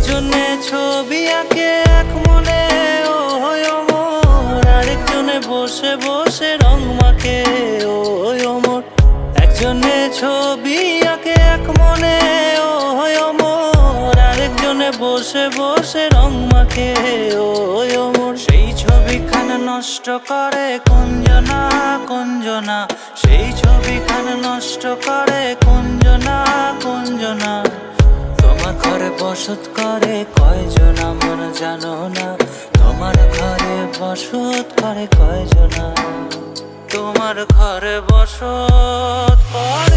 একজনে ছবি আঁকে এক মনে ও হয় অমর, আরেকজনে বসে বসে রং মাখে ও হয় অমর। একজনে ছবি আঁকে এক মনে ও হয় অমর, আরেকজনে বসে বসে রং মাখে ও হয় অমর। সেই ছবিখান নষ্ট করে কুঞ্জনা কুঞ্জনা, সেই ছবিখান নষ্ট করে কুঞ্জনা কুঞ্জনা। তোমার ঘরে বসত করে কয়জন আমার জানো না, তোমার ঘরে বসত করে কয়জনা, তোমার ঘরে বসত করে